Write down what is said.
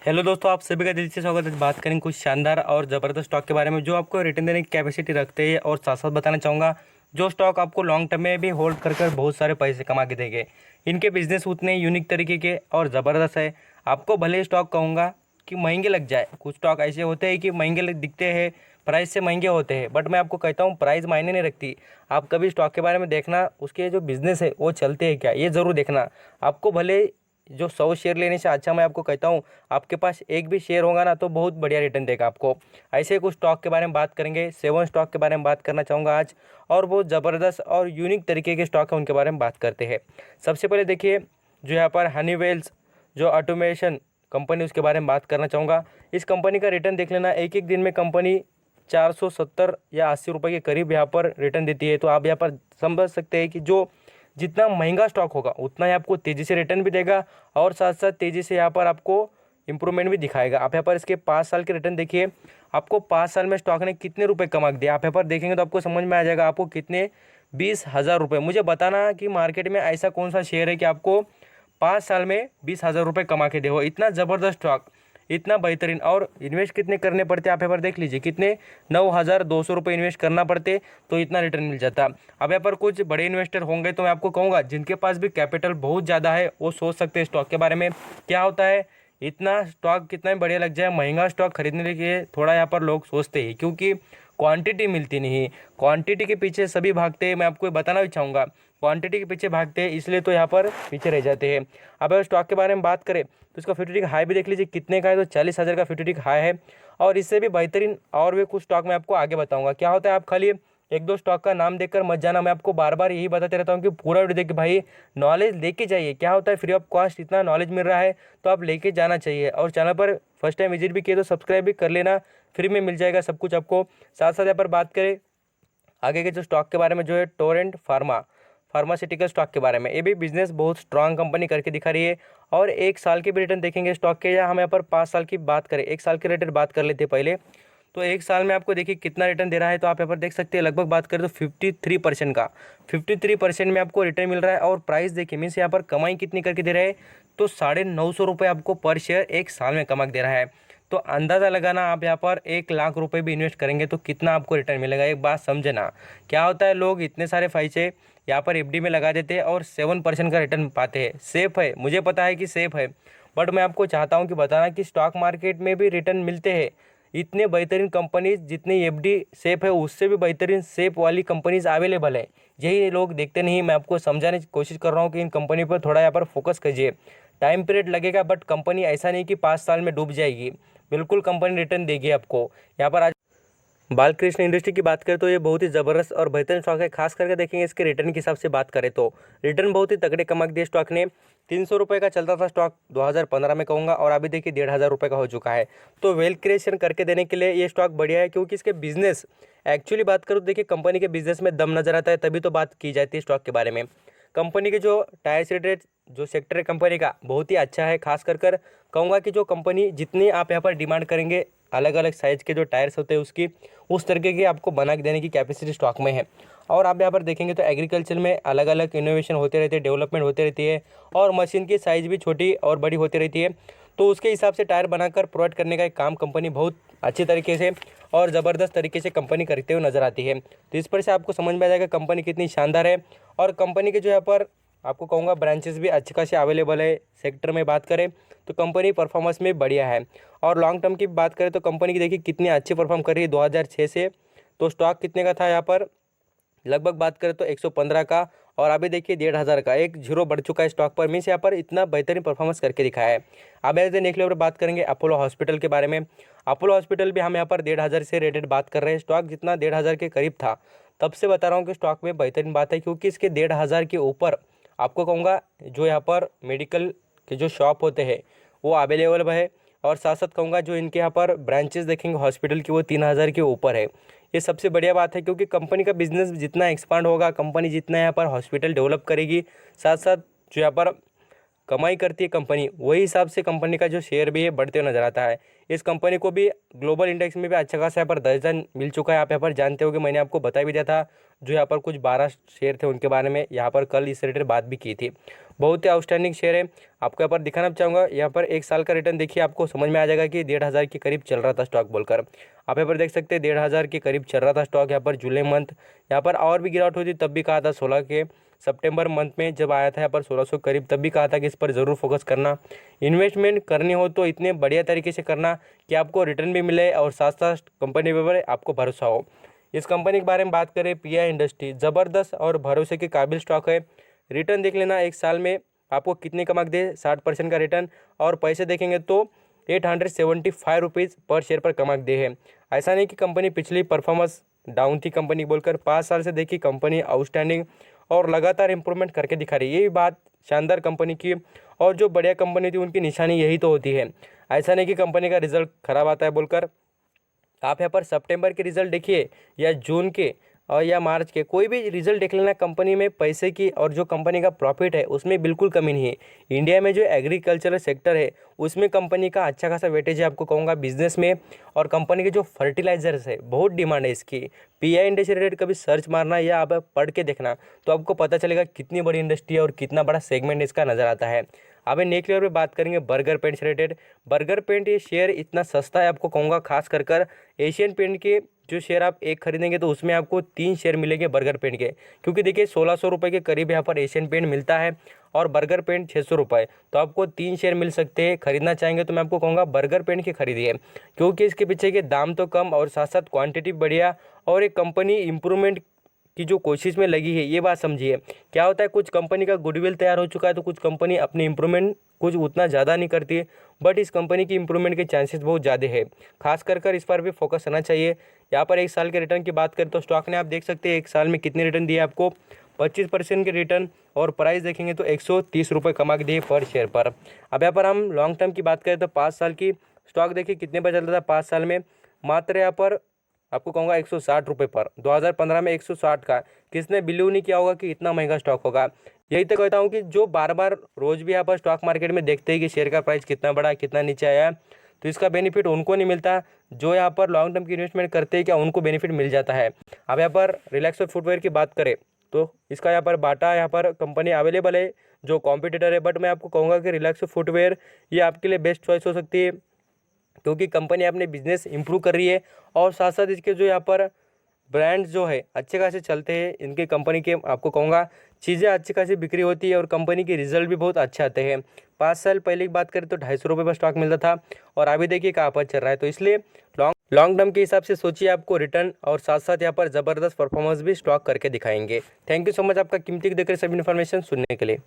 Hello दोस्तों, आप सभी का दिल से स्वागत है। बात करेंगे कुछ शानदार और ज़बरदस्त स्टॉक के बारे में जो आपको रिटर्न देने की कैपेसिटी रखते हैं, और साथ साथ बताना चाहूँगा जो स्टॉक आपको लॉन्ग टर्म में भी होल्ड कर कर बहुत सारे पैसे कमा के देंगे। इनके बिजनेस उतने यूनिक तरीके के और ज़बरदस्त है। आपको भले स्टॉक कहूँगा कि महंगे लग जाए, कुछ स्टॉक ऐसे होते हैं कि दिखते हैं, प्राइस से महंगे होते हैं, बट मैं आपको कहता हूँ प्राइस मायने नहीं रखती। आप कभी स्टॉक के बारे में देखना, उसके जो बिज़नेस है वो चलते हैं क्या, ये ज़रूर देखना। आपको भले जो 100 शेयर लेने से अच्छा मैं आपको कहता हूँ आपके पास एक भी शेयर होगा ना तो बहुत बढ़िया रिटर्न देगा आपको। ऐसे कुछ स्टॉक के बारे में बात करेंगे, 7 स्टॉक के बारे में बात करना चाहूँगा आज, और बहुत ज़बरदस्त और यूनिक तरीके के स्टॉक है उनके बारे में बात करते हैं। सबसे पहले देखिए, जो यहाँ पर हनीवेल्स जो ऑटोमेशन कंपनी, उसके बारे में बात करना चाहूँगा। इस कंपनी का रिटर्न देख लेना, एक एक दिन में कंपनी 470 या 80 रुपये के करीब यहाँ पर रिटर्न देती है। तो आप यहाँ पर समझ सकते हैं कि जो जितना महंगा स्टॉक होगा उतना ही आपको तेज़ी से रिटर्न भी देगा, और साथ साथ तेज़ी से यहाँ पर आपको इंप्रूवमेंट भी दिखाएगा। आप यहाँ पर इसके 5 साल के रिटर्न देखिए, आपको 5 साल में स्टॉक ने कितने रुपए कमा के दिए। आप यहाँ पर देखेंगे तो आपको समझ में आ जाएगा आपको कितने, 20,000 रुपये। मुझे बताना कि मार्केट में ऐसा कौन सा शेयर है कि आपको 5 साल में 20,000 रुपये कमा के दे। हो इतना ज़बरदस्त स्टॉक, इतना बेहतरीन। और इन्वेस्ट कितने करने पड़ते आप यहाँ पर देख लीजिए, कितने 9,200 रुपये इन्वेस्ट करना पड़ते तो इतना रिटर्न मिल जाता। अब यहाँ पर कुछ बड़े इन्वेस्टर होंगे तो मैं आपको कहूँगा जिनके पास भी कैपिटल बहुत ज़्यादा है वो सोच सकते हैं स्टॉक के बारे में। क्या होता है, इतना स्टॉक कितना भी बढ़िया लग जाए, महंगा स्टॉक खरीदने के लिए थोड़ा यहाँ पर लोग सोचते हैं, क्योंकि क्वांटिटी मिलती नहीं। क्वांटिटी के पीछे सभी भागते हैं, मैं आपको बताना भी चाहूँगा क्वांटिटी के पीछे भागते हैं, इसलिए तो यहाँ पर पीछे रह जाते हैं। अब अगर स्टॉक के बारे में बात करें तो इसका 50 हाई भी देख लीजिए कितने का है, तो 40,000 का 50 हाई है। और इससे भी बेहतरीन और भी कुछ स्टॉक मैं आपको आगे बताऊँगा। क्या होता है, आप खाली एक दो स्टॉक का नाम देखकर मत जाना, मैं आपको बार बार यही बताते रहता हूँ कि पूरा वीडियो देख के भाई नॉलेज लेके जाइए। क्या होता है, फ्री ऑफ कॉस्ट इतना नॉलेज मिल रहा है तो आप लेके जाना चाहिए। और चैनल पर फर्स्ट टाइम विजिट भी किए तो सब्सक्राइब भी कर लेना, फ्री में मिल जाएगा सब कुछ आपको। साथ साथ यहाँ पर बात करें आगे के जो स्टॉक के बारे में, जो है टोरेंट फार्मास्यूटिकल स्टॉक के बारे में, ये भी बिजनेस बहुत स्ट्रांग कंपनी करके दिखा रही है। और 1 साल के भी रिटर्न देखेंगे स्टॉक के, या हम यहाँ पर 5 साल की बात करें, 1 साल के रिटर्न बात कर लेते हैं पहले। तो 1 साल में आपको देखिए कितना रिटर्न दे रहा है, तो आप यहाँ पर देख सकते हैं लगभग बात करें तो 53% का, 53% में आपको रिटर्न मिल रहा है। और प्राइस देखिए, मीन्स यहाँ पर कमाई कितनी करके दे रहे हैं, तो 950 रुपये आपको पर शेयर 1 साल में कमा के दे रहा है। तो अंदाज़ा लगाना, आप यहाँ पर 1 लाख रुपए भी इन्वेस्ट करेंगे तो कितना आपको रिटर्न मिलेगा। एक बात समझना, क्या होता है, लोग इतने सारे पैसे यहाँ पर एफडी में लगा देते हैं और 7% का रिटर्न पाते हैं। सेफ है, मुझे पता है कि सेफ है, बट मैं आपको चाहता हूँ कि बताना कि स्टॉक मार्केट में भी रिटर्न मिलते हैं। इतने बेहतरीन कंपनीज जितनी एफडी सेफ है, उससे भी बेहतरीन सेफ वाली कंपनीज अवेलेबल है। यही लोग देखते नहीं। मैं आपको समझाने की कोशिश कर रहा हूँ कि इन कंपनी पर थोड़ा यहाँ पर फोकस कीजिए। टाइम पीरियड लगेगा, बट कंपनी ऐसा नहीं कि 5 साल में डूब जाएगी, बिल्कुल कंपनी रिटर्न देगी आपको। यहाँ पर आज बालकृष्ण इंडस्ट्री की बात करें तो ये बहुत ही ज़बरदस्त और बेहतरीन स्टॉक है। खास करके देखेंगे इसके रिटर्न के हिसाब से बात करें तो रिटर्न बहुत ही तगड़े कमा के दिए स्टॉक ने। 300 रुपये का चलता था स्टॉक 2015 में कहूँगा, और अभी देखिए 1,500 रुपये का हो चुका है। तो वेल्थ क्रिएशन करके देने के लिए ये स्टॉक बढ़िया है, क्योंकि इसके बिजनेस एक्चुअली बात करूँ तो देखिए कंपनी के बिजनेस में दम नजर आता है, तभी तो बात की जाती है स्टॉक के बारे में। कंपनी के जो टायर से रिलेटेड जो सेक्टर है कंपनी का बहुत ही अच्छा है। खास कर कहूँगा कि जो कंपनी जितनी आप यहाँ पर डिमांड करेंगे, अलग अलग साइज़ के जो टायर्स होते हैं उसकी, उस तरीके की आपको बना के देने की कैपेसिटी स्टॉक में है। और आप यहाँ पर देखेंगे तो एग्रीकल्चर में अलग अलग इनोवेशन होते रहते हैं, डेवलपमेंट होती रहती है, और मशीन की साइज़ भी छोटी और बड़ी होती रहती है। तो उसके हिसाब से टायर बनाकर प्रोवाइड करने का एक काम कंपनी बहुत अच्छी तरीके से और ज़बरदस्त तरीके से कंपनी करते हुए नज़र आती है। तो इस पर से आपको समझ में आ जाएगा कंपनी कितनी शानदार है। और कंपनी के जो यहाँ पर आपको कहूँगा ब्रांचेस भी अच्छे खासे अवेलेबल है। सेक्टर में बात करें तो कंपनी परफॉर्मेंस में बढ़िया है। और लॉन्ग टर्म की बात करें तो कंपनी की देखिए कितनी अच्छी परफॉर्म कर रही है 2006 से। तो स्टॉक कितने का था यहाँ पर, लगभग बात करें तो 115 का, और अभी देखिए 1,500 का, एक जीरो बढ़ चुका है स्टॉक पर। मीन्स यहाँ पर इतना बेहतरीन परफॉर्मेंस करके दिखाया है। अब ऐसे नेक्स्ट लेवल पर बात करेंगे अपोलो हॉस्पिटल के बारे में। अपोलो हॉस्पिटल भी हम यहाँ पर 1,500 से रेटेड बात कर रहे हैं। स्टॉक जितना 1,500 के करीब था, तब से बता रहा हूँ कि स्टॉक में बेहतरीन बात है, क्योंकि इसके 1,500 के ऊपर आपको कहूँगा जो यहाँ पर मेडिकल के जो शॉप होते हैं वो अवेलेबल है। और साथ साथ कहूँगा जो इनके यहाँ पर ब्रांचेस देखेंगे हॉस्पिटल की, वो 3,000 के ऊपर है। ये सबसे बढ़िया बात है, क्योंकि कंपनी का बिजनेस जितना एक्सपांड होगा, कंपनी जितना यहाँ पर हॉस्पिटल डेवलप करेगी, साथ साथ जो यहाँ पर कमाई करती है कंपनी, वही हिसाब से कंपनी का जो शेयर भी है बढ़ते हुए नजर आता है। इस कंपनी को भी ग्लोबल इंडेक्स में भी अच्छा खासा यहाँ पर दर्जन मिल चुका है। आप यहाँ पर जानते हो कि मैंने आपको बता भी दिया था जो यहाँ पर कुछ 12 शेयर थे उनके बारे में यहाँ पर कल इस रिलेटेड बात भी की थी। बहुत ही आउटस्टैंडिंग शेयर है। आपको यहाँ पर दिखाना चाहूँगा, यहाँ पर 1 साल का रिटर्न देखिए, आपको समझ में आ जाएगा कि 1,500 के करीब चल रहा था स्टॉक बोलकर। आप यहाँ पर देख सकते हैं 1,500 के करीब चल रहा था स्टॉक यहाँ पर जुलाई मंथ। यहाँ पर और भी गिरावट हुई थी, तब भी कहा था 16 के सितंबर मंथ में जब आया था यहाँ पर 1600 करीब, तब भी कहा था कि इस पर ज़रूर फोकस करना। इन्वेस्टमेंट करनी हो तो इतने बढ़िया तरीके से करना कि आपको रिटर्न भी मिले और साथ साथ कंपनी पर आपको भरोसा हो। इस कंपनी के बारे में बात करें, पीआई इंडस्ट्री ज़बरदस्त और भरोसे के काबिल स्टॉक है। रिटर्न देख लेना, 1 साल में आपको कितने कमा के दे, 60% का रिटर्न, और पैसे देखेंगे तो 875 रुपीज़ पर शेयर पर कमा के दे है। ऐसा नहीं कि कंपनी पिछली परफॉर्मेंस डाउन थी कंपनी बोलकर, 5 साल से देखिए कंपनी आउटस्टैंडिंग और लगातार इंप्रूवमेंट करके दिखा रही है। यही बात शानदार कंपनी की, और जो बढ़िया कंपनी थी उनकी निशानी यही तो होती है। ऐसा नहीं कि कंपनी का रिजल्ट खराब आता है बोलकर। आप यहाँ पर सितंबर के रिजल्ट देखिए या जून के और या मार्च के, कोई भी रिजल्ट देख लेना, कंपनी में पैसे की और जो कंपनी का प्रॉफिट है उसमें बिल्कुल कमी नहीं है। इंडिया में जो एग्रीकल्चरल सेक्टर है उसमें कंपनी का अच्छा खासा वेटेज है, आपको कहूँगा बिजनेस में। और कंपनी के जो फर्टिलाइजर्स है बहुत डिमांड है इसकी। पीआई इंडस्ट्री रिलेटेड कभी सर्च मारना या आप पढ़ के देखना तो आपको पता चलेगा कितनी बड़ी इंडस्ट्री है और कितना बड़ा सेगमेंट इसका नज़र आता है। अब नेक्स्ट लेवल पे बात करेंगे बर्गर पेंट से रिलेटेड। बर्गर पेंट ये शेयर इतना सस्ता है, आपको कहूँगा खास कर एशियन पेंट के जो शेयर आप एक खरीदेंगे तो उसमें आपको 3 शेयर मिलेंगे बर्गर पेंट के, क्योंकि देखिए 1600 रुपये के करीब यहाँ पर एशियन पेंट मिलता है और बर्गर पेंट 600 रुपये, तो आपको 3 शेयर मिल सकते हैं। खरीदना चाहेंगे तो मैं आपको कहूँगा बर्गर पेंट के खरीदिए, क्योंकि इसके पीछे के दाम तो कम और साथ साथ क्वांटिटी बढ़िया, और एक कंपनी इम्प्रूवमेंट की जो कोशिश में लगी है, ये बात समझिए। क्या होता है, कुछ कंपनी का गुडविल तैयार हो चुका है तो कुछ कंपनी अपनी इम्प्रूवमेंट कुछ उतना ज़्यादा नहीं करती है, बट इस कंपनी की इम्प्रूवमेंट के चांसेस बहुत ज़्यादा है। खास कर इस पर भी फोकस करना चाहिए। यहाँ पर 1 साल के रिटर्न की बात करें तो स्टॉक ने आप देख सकते हैं 1 साल में कितने रिटर्न दिए आपको, 25% के रिटर्न, और प्राइस देखेंगे तो 130 रुपये कमा के दिए पर शेयर पर। अब यहाँ पर हम लॉन्ग टर्म की बात करें तो 5 साल की स्टॉक देखिए कितने पर चल रहा था 5 साल में, मात्र यहाँ पर आपको कहूँगा 160 रुपये पर। 2015 में 160 का, किसने बिलीव नहीं किया होगा कि इतना महंगा स्टॉक होगा। यही तो कहता हूँ कि जो बार बार रोज़ भी यहाँ पर स्टॉक मार्केट में देखते हैं कि शेयर का प्राइस कितना बढ़ा कितना नीचे आया, तो इसका बेनिफिट उनको नहीं मिलता जो यहाँ पर लॉन्ग टर्म की इन्वेस्टमेंट करते हैं, क्या उनको बेनिफिट मिल जाता है। अब यहाँ पर रिलैक्सो फुटवेयर की बात करें तो इसका यहाँ पर बाटा यहाँ पर कंपनी अवेलेबल है जो कॉम्पिटिटर है, बट मैं आपको कहूँगा कि रिलैक्सो फुटवेयर ये आपके लिए बेस्ट चॉइस हो सकती है, क्योंकि कंपनी अपने बिजनेस इंप्रूव कर रही है और साथ साथ इसके जो यहाँ पर ब्रांड्स जो है अच्छे खासे चलते हैं। इनके कंपनी के आपको कहूँगा चीज़ें अच्छी खासी बिक्री होती है और कंपनी के रिजल्ट भी बहुत अच्छे आते हैं। 5 साल पहले की बात करें तो 250 रुपये पर स्टॉक मिलता था और अभी देखिए कहाँ पर चल रहा है। तो इसलिए लॉन्ग टर्म के हिसाब से सोचिए, आपको रिटर्न और साथ साथ यहाँ पर ज़बरदस्त परफॉर्मेंस भी स्टॉक करके दिखाएंगे। थैंक यू सो मच आपका कीमती देकर सब इन्फॉर्मेशन सुनने के लिए।